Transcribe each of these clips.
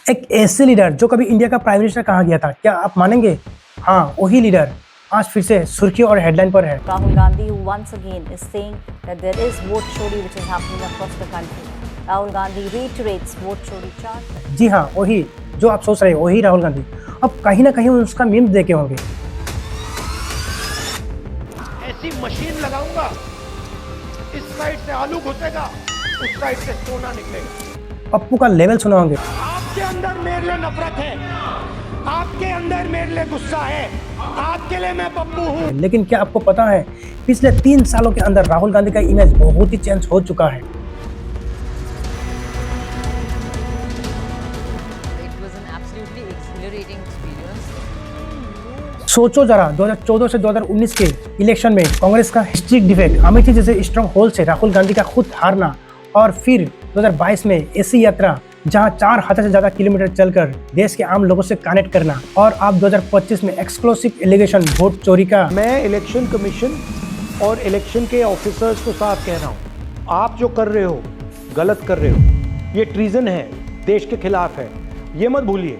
एक ऐसे लीडर जो कभी इंडिया का प्राइम मिनिस्टर कहा गया था, क्या आप मानेंगे? हाँ, वही लीडर आज फिर से सुर्खियों और हेडलाइन पर है। Rahul Gandhi, who once again is saying that there is vote chori which is happening across the country. Rahul Gandhi reiterates vote chori charge. जी हाँ, वही जो आप सोच रहे हैं, वही राहुल गांधी। अब कहीं ना कहीं उसका मीम देखे होंगे। ऐसी मशीन लगाऊंगा, इस साइड से आलू घुसेगा, उस साइड से सोना निकलेगा। पप्पू का लेवल सुना होंगे। आपके अंदर मेरे लिए नफरत है, आपके अंदर मेरे लिए गुस्सा है, आपके लिए मैं पप्पू हूँ। लेकिन क्या आपको पता है, पिछले 3 सालों के अंदर राहुल गांधी का इमेज बहुत ही चेंज हो चुका है। सोचो जरा, 2014 से 2019 के इलेक्शन में कांग्रेस का हिस्ट्रिक डिफेक्ट, अमेठी जैसे स्ट्रॉन्ग होल्ड से राहुल गांधी का खुद हारना, और फिर 2022 में ऐसी यात्रा जहां 4000 से ज्यादा किलोमीटर चलकर देश के आम लोगों से कनेक्ट करना, और अब 2025 में एक्सक्लूसिव एलिगेशन वोट चोरी का। मैं इलेक्शन कमीशन और इलेक्शन के ऑफिसर्स को साफ कह रहा हूँ, आप जो कर रहे हो गलत कर रहे हो, ये ट्रीजन है, देश के खिलाफ है, ये मत भूलिए।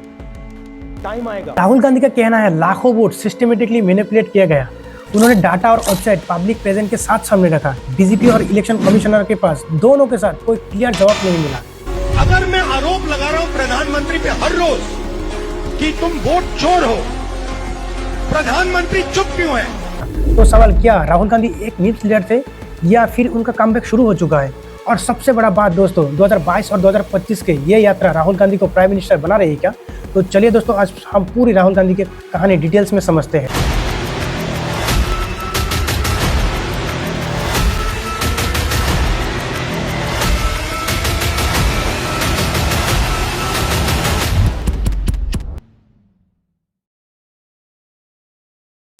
टाइम आएगा। राहुल गांधी का कहना है लाखों वोट सिस्टमेटिकली मैनिपुलेट किया गया। उन्होंने डाटा और वेबसाइट पब्लिक प्रेजेंट के साथ सामने रखा। डीजीपी और इलेक्शन कमिश्नर के पास दोनों के साथ कोई क्लियर जवाब नहीं मिला। अगर मैं आरोप लगा रहा हूं प्रधानमंत्री पे हर रोज कि तुम वोट चोर हो, प्रधानमंत्री चुप क्यों है? तो सवाल, क्या राहुल गांधी एक मीम्स लीडर थे या फिर उनका कमबैक शुरू हो चुका है? और सबसे बड़ा बात दोस्तों, 2022 और 2025 के ये यात्रा राहुल गांधी को प्राइम मिनिस्टर बना रही है क्या? तो चलिए दोस्तों, आज हम पूरी राहुल गांधी की कहानी डिटेल्स में समझते हैं।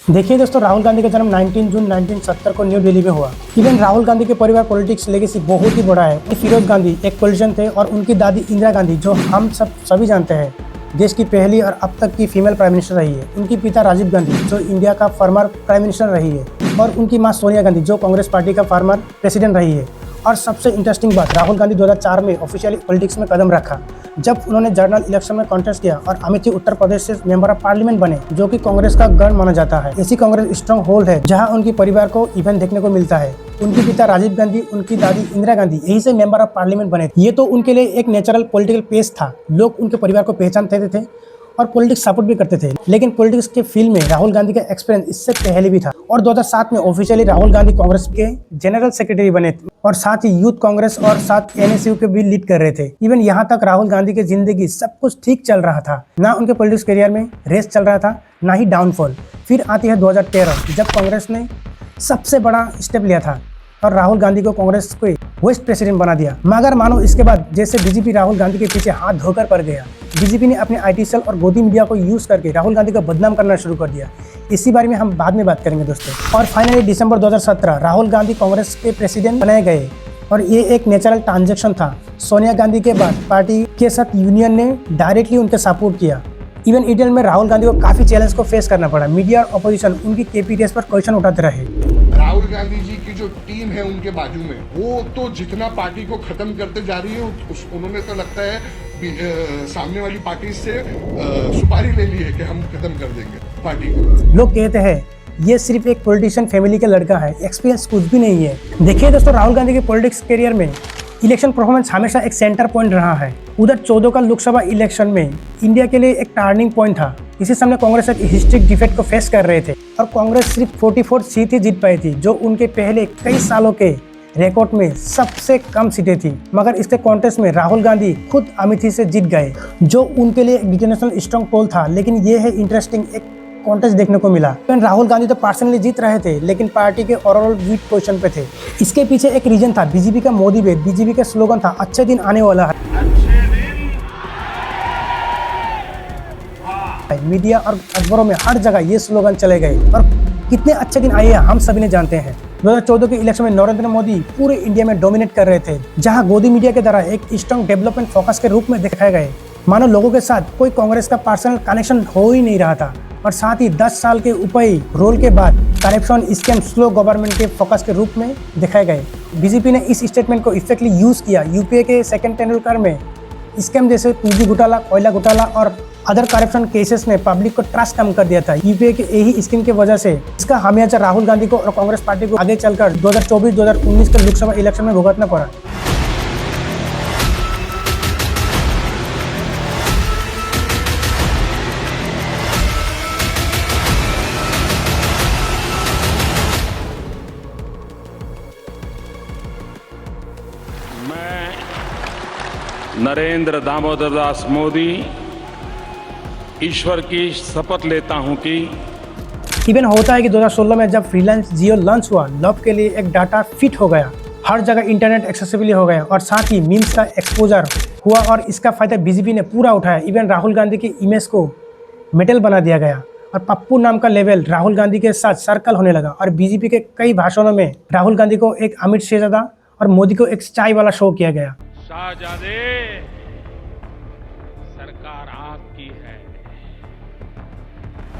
देखिए दोस्तों, राहुल गांधी का जन्म 19 जून 1970 को न्यू दिल्ली में हुआ। इवन राहुल गांधी के परिवार पॉलिटिक्स लेगेसी बहुत ही बड़ा है। फिरोज गांधी एक पॉलिटिशियन थे और उनकी दादी इंदिरा गांधी, जो हम सभी जानते हैं, देश की पहली और अब तक की फीमेल प्राइम मिनिस्टर रही है। उनकी पिता राजीव गांधी, जो इंडिया का फॉर्मर प्राइम मिनिस्टर रही है, और उनकी मां सोनिया गांधी, जो कांग्रेस पार्टी का फॉर्मर प्रेसिडेंट रही है। और सबसे इंटरेस्टिंग बात, राहुल गांधी 2004 में ऑफिशियली पॉलिटिक्स में कदम रखा, जब उन्होंने जनरल इलेक्शन में कॉन्टेस्ट किया और अमेठी उत्तर प्रदेश से मेंबर ऑफ पार्लियामेंट बने, जो कि कांग्रेस का गढ़ माना जाता है। ऐसी कांग्रेस स्ट्रॉन्ग होल्ड है जहां उनके परिवार को इवेंट देखने को मिलता है। उनके पिता राजीव गांधी, उनकी दादी इंदिरा गांधी यही से मेंबर ऑफ पार्लियामेंट बने। ये तो उनके लिए एक नेचुरल पॉलिटिकल पेस था। लोग उनके परिवार को पहचानते थे और पॉलिटिक्स सपोर्ट भी करते थे। लेकिन पॉलिटिक्स के फील्ड में राहुल गांधी का एक्सपीरियंस इससे पहले भी था, और 2007 में ऑफिशियली राहुल गांधी कांग्रेस के जनरल सेक्रेटरी बने थे, और साथ ही यूथ कांग्रेस और साथ एनएसयू के भी लीड कर रहे थे। इवन यहाँ तक राहुल गांधी की जिंदगी सब कुछ ठीक चल रहा था, ना उनके पॉलिटिक्स करियर में रेस चल रहा था, ना ही डाउनफॉल। फिर आती है 2013, जब कांग्रेस ने सबसे बड़ा स्टेप लिया था और राहुल गांधी को कांग्रेस को वाइस प्रेसिडेंट बना दिया। मगर मानो इसके बाद जैसे बीजेपी राहुल गांधी के पीछे हाथ धोकर पड़ गया। बीजेपी ने अपने आईटी सेल और गोदी मीडिया को यूज करके राहुल गांधी को बदनाम करना शुरू कर दिया। इसी बारे में हम बाद में बात करेंगे दोस्तों। और फाइनली दिसंबर 2017 राहुल गांधी कांग्रेस के प्रेसिडेंट बनाए गए, और ये एक नेचुरल ट्रांजैक्शन था। सोनिया गांधी के बाद पार्टी के साथ यूनियन ने डायरेक्टली उनके सपोर्ट किया। इवन ईडीएल में राहुल गांधी को काफी चैलेंज को फेस करना पड़ा। मीडिया और अपोजिशन उनकी केपीटीएस पर क्वेश्चन उठाते रहे। राहुल गांधी जी की जो टीम है उनके बाजू में, वो तो जितना पार्टी को खत्म करते जा रही है, उन्होंने तो लगता है सामने वाली पार्टी से सुपारी ले ली है कि हम खत्म कर देंगे पार्टी को। लोग कहते हैं ये सिर्फ एक पॉलिटिशियन फैमिली का लड़का है, एक्सपीरियंस कुछ भी नहीं है। देखिए दोस्तों, राहुल गांधी के पॉलिटिक्स करियर में इलेक्शन परफॉर्मेंस हमेशा एक सेंटर पॉइंट रहा है। उधर 14 का लोकसभा इलेक्शन में इंडिया के लिए एक टर्निंग पॉइंट था। इसी सामने कांग्रेस एक हिस्ट्रिक डिफेक्ट को फेस कर रहे थे, और कांग्रेस सिर्फ 44 सीट ही जीत पाई थी, जो उनके पहले कई सालों के रिकॉर्ड में सबसे कम सीटें थी। मगर इसके कॉन्टेस्ट में राहुल गांधी खुद अमेठी से जीत गए, जो उनके लिए एक इंटरनेशनल स्ट्रॉन्ग पोल था। लेकिन ये है इंटरेस्टिंग, एक कॉन्टेस्ट देखने को मिला। राहुल गांधी तो पर्सनली जीत रहे थे, लेकिन पार्टी के ओवरऑल वीक पोजीशन पे थे। इसके पीछे एक रीजन था, बीजेपी का मोदी वेद। बीजेपी का स्लोगन था, अच्छे दिन आने वाला है। मीडिया और अखबारों में हर जगह ये स्लोगन चले गए, और कितने अच्छे दिन आए हम सभी ने जानते हैं। 2014 के इलेक्शन में नरेंद्र मोदी पूरे इंडिया में डोमिनेट कर रहे थे, जहां गोदी मीडिया के द्वारा एक स्ट्रॉन्ग डेवलपमेंट फोकस के रूप में दिखाए गए। मानो लोगों के साथ कोई कांग्रेस का पर्सनल कनेक्शन हो ही नहीं रहा था। और साथ ही 10 साल के ऊपरी रोल के बाद करप्शन, स्कैम, स्लो गवर्नमेंट के फोकस के रूप में दिखाए गए। बीजेपी ने इस स्टेटमेंट को इफेक्टली यूज किया। यूपीए के सेकंड टेंडुलकर में स्कैम जैसे 2G घोटाला, कोयला घोटाला और अदर करप्शन केसेस ने पब्लिक को ट्रस्ट कम कर दिया था। यूपीए के यही स्कीम की वजह से इसका खामियाजा राहुल गांधी को और कांग्रेस पार्टी को आगे चलकर 2024-2019 के लोकसभा इलेक्शन में भुगतना पड़ा। नरेंद्र दामोदर दास मोदी ईश्वर की शपथ लेता हूं कि इवन होता है कि 2016 में जब फ्रीलांस जियो लॉन्च हुआ, लॉब के लिए एक डाटा फिट हो गया, हर जगह इंटरनेट एक्सेसिबल हो गया और साथ ही मीम्स का एक्सपोजर हुआ और इसका फायदा बीजेपी ने पूरा उठाया। इवन राहुल गांधी की इमेज को मेटल बना दिया गया और पप्पू नाम का लेवल राहुल गांधी के साथ सर्कल होने लगा और बीजेपी के कई भाषणों में राहुल गांधी को एक अमित शहजादा और मोदी को एक चाय वाला शो किया गया। शाहजादे, सरकार आपकी है,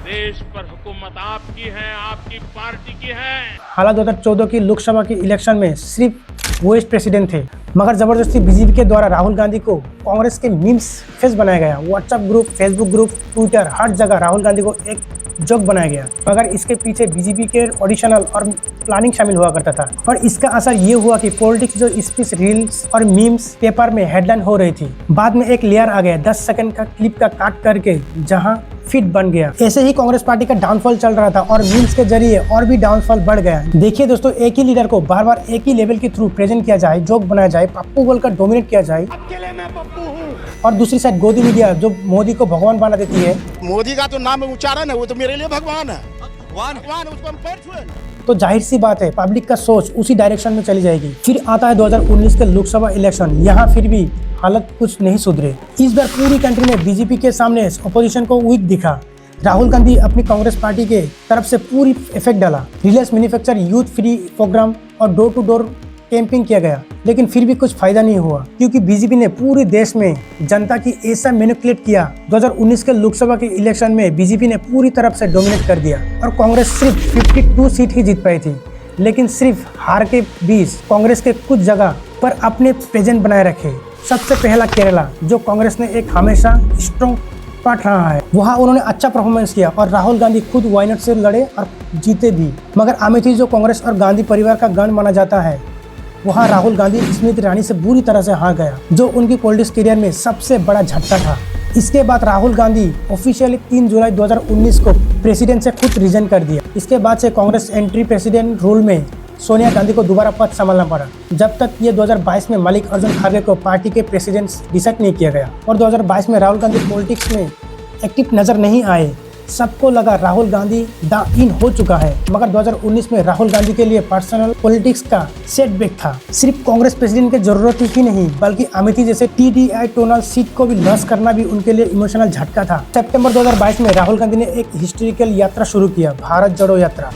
देश पर हुकूमत आपकी है, आपकी पार्टी की है। हालांकि 2014 की लोकसभा की इलेक्शन में सिर्फ वो प्रेसिडेंट थे, मगर जबरदस्ती बीजेपी के द्वारा राहुल गांधी को कांग्रेस के मीम्स फेस बनाया गया। WhatsApp group, Facebook group, Twitter, हर जगह राहुल गांधी को एक जोक बनाया गया, मगर इसके पीछे बीजेपी के ऑडिशनल और प्लानिंग शामिल हुआ करता था। और इसका असर ये हुआ कि पॉलिटिक्स जो स्पीच, रील्स और मीम्स पेपर में हेडलाइन हो रही थी, बाद में एक लेयर आ गया 10 सेकंड का क्लिप का काट करके, जहां फिट बन गया। ऐसे ही कांग्रेस पार्टी का डाउनफॉल चल रहा था और मीम्स के जरिए और भी डाउनफॉल बढ़ गया। देखिए दोस्तों, एक ही लीडर को बार बार एक ही लेवल के थ्रू प्रेजेंट किया जाए, जोक बनाया जाए, पप्पू बोलकर डोमिनेट किया जाए, अकेले मैं पप्पू हूँ। और दूसरी साइड गोदी मीडिया जो मोदी को भगवान बना देती है। मोदी का तो नाम उच्चारण है, वो तो मेरे लिए भगवान है। भगवान उसको हम पैर छुए। तो जाहिर सी बात है पब्लिक का सोच उसी डायरेक्शन में चली जाएगी। फिर आता है 2019 के लोकसभा इलेक्शन। यहाँ फिर भी हालत कुछ नहीं सुधरे। इस बार पूरी कंट्री में बीजेपी के सामने अपोजिशन को वीक दिखा। राहुल गांधी अपनी कांग्रेस पार्टी के तरफ से पूरी इफेक्ट डाला। Reliance manufacture youth free programme और डोर टू डोर कैंपिंग किया गया, लेकिन फिर भी कुछ फायदा नहीं हुआ, क्योंकि बीजेपी ने पूरे देश में जनता की ऐसा मैनिपुलेट किया। 2019 के लोकसभा के इलेक्शन में बीजेपी ने पूरी तरफ से डोमिनेट कर दिया और कांग्रेस सिर्फ 52 सीट ही जीत पाई थी। लेकिन सिर्फ हार के बीच कांग्रेस के कुछ जगह पर अपने प्रेजेंट बनाए रखे। सबसे पहला केरला, जो कांग्रेस ने एक हमेशा स्ट्रॉन्ग पार्ट रहा है, वहाँ उन्होंने अच्छा परफॉर्मेंस किया और राहुल गांधी खुद वायनाड से लड़े और जीते भी। मगर अमेठी, जो कांग्रेस और गांधी परिवार का गण माना जाता है, वहाँ राहुल गांधी स्मृति ईरानी से बुरी तरह से हार गया, जो उनकी पॉलिटिक्स करियर में सबसे बड़ा झटका था। इसके बाद राहुल गांधी ऑफिशियली 3 जुलाई 2019 को प्रेसिडेंट से खुद रिजाइन कर दिया। इसके बाद से कांग्रेस एंट्री प्रेसिडेंट रोल में सोनिया गांधी को दोबारा पद संभालना पड़ा, जब तक ये 2022 में मल्लिकार्जुन खड़गे को पार्टी के प्रेसिडेंट डिसाइड नहीं किया गया। और 2022 में राहुल गांधी पॉलिटिक्स में एक्टिव नजर नहीं आए। सबको लगा राहुल गांधी द इन हो चुका है, मगर 2019 में राहुल गांधी के लिए पर्सनल पॉलिटिक्स का सेटबैक था। सिर्फ कांग्रेस प्रेसिडेंट की जरूरत ही नहीं, बल्कि अमेठी जैसे TDI टोनल सीट को भी लॉस करना भी उनके लिए इमोशनल झटका था। सितंबर 2022 में राहुल गांधी ने एक हिस्टोरिकल यात्रा शुरू किया, भारत जोड़ो यात्रा।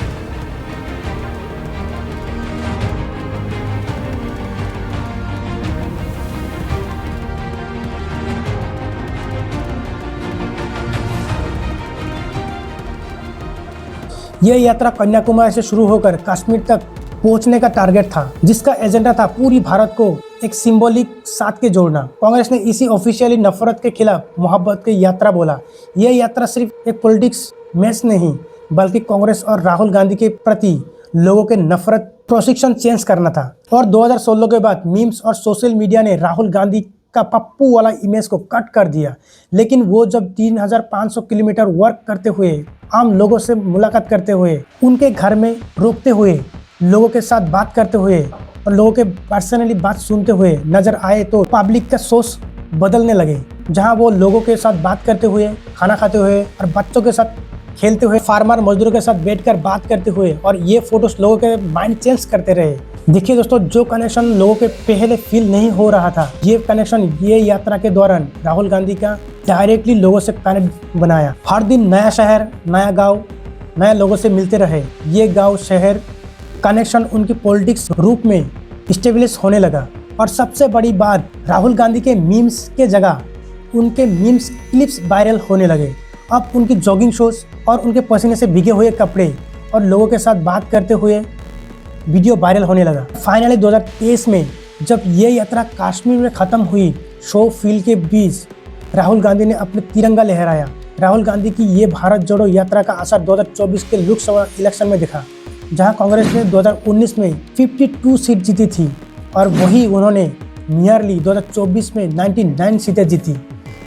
यह यात्रा कन्याकुमारी से शुरू होकर कश्मीर तक पहुंचने का टारगेट था, जिसका एजेंडा था पूरी भारत को एक सिंबॉलिक साथ के जोड़ना। कांग्रेस ने इसी ऑफिशियली नफरत के खिलाफ मोहब्बत की यात्रा बोला। यह यात्रा सिर्फ एक पॉलिटिक्स मैच नहीं, बल्कि कांग्रेस और राहुल गांधी के प्रति लोगों के नफरत प्रोसिक्शन चेंज करना था। और 2016 के बाद मीम्स और सोशल मीडिया ने राहुल गांधी का पप्पू वाला इमेज को कट कर दिया। लेकिन वो जब 3500 किलोमीटर वर्क करते हुए, आम लोगों से मुलाकात करते हुए, उनके घर में रोकते हुए, लोगों के साथ बात करते हुए और लोगों के पर्सनली बात सुनते हुए नजर आए, तो पब्लिक का सोच बदलने लगे। जहां वो लोगों के साथ बात करते हुए, खाना खाते हुए और बच्चों के साथ खेलते हुए, फार्मर मजदूरों के साथ बैठकर बात करते हुए, और ये फोटोज लोगों के माइंड चेंज करते रहे। देखिए दोस्तों, जो कनेक्शन लोगों के पहले फील नहीं हो रहा था, ये कनेक्शन ये यात्रा के दौरान राहुल गांधी का डायरेक्टली लोगों से कनेक्ट बनाया। हर दिन नया शहर, नया गांव, नए लोगों से मिलते रहे। ये गांव शहर कनेक्शन उनकी पॉलिटिक्स रूप में स्टेब्लिश होने लगा। और सबसे बड़ी बात, राहुल गांधी के मीम्स के जगह उनके मीम्स क्लिप्स वायरल होने लगे। अब उनकी जॉगिंग शूज और उनके पसीने से भीगे हुए कपड़े और लोगों के साथ बात करते हुए वीडियो वायरल होने लगा। फाइनली 2023 में जब ये यात्रा कश्मीर में ख़त्म हुई, शो फील्ड के बीच राहुल गांधी ने अपने तिरंगा लहराया। राहुल गांधी की ये भारत जोड़ो यात्रा का असर 2024 के लोकसभा इलेक्शन में दिखा, जहां कांग्रेस ने 2019 में 52 सीट जीती थी और वही उन्होंने नियरली 2024 में 99 सीटें जीती,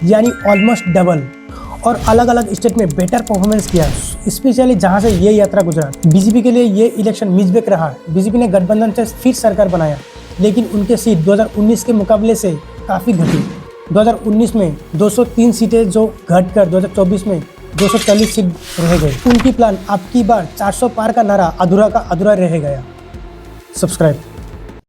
यानी ऑलमोस्ट डबल। और अलग अलग स्टेट में बेटर परफॉर्मेंस किया, स्पेशली जहां से ये यात्रा गुजरा। बीजेपी के लिए ये इलेक्शन मिसबेक रहा। बीजेपी ने गठबंधन से फिर सरकार बनाया, लेकिन उनके सीट 2019 के मुकाबले से काफ़ी घटी। 2019 में 203 सीटें जो घटकर 2024 में 240 सीट रह गए। उनकी प्लान अब की बार 400 पार का नारा अधूरा का अधूरा रह गया। सब्सक्राइब।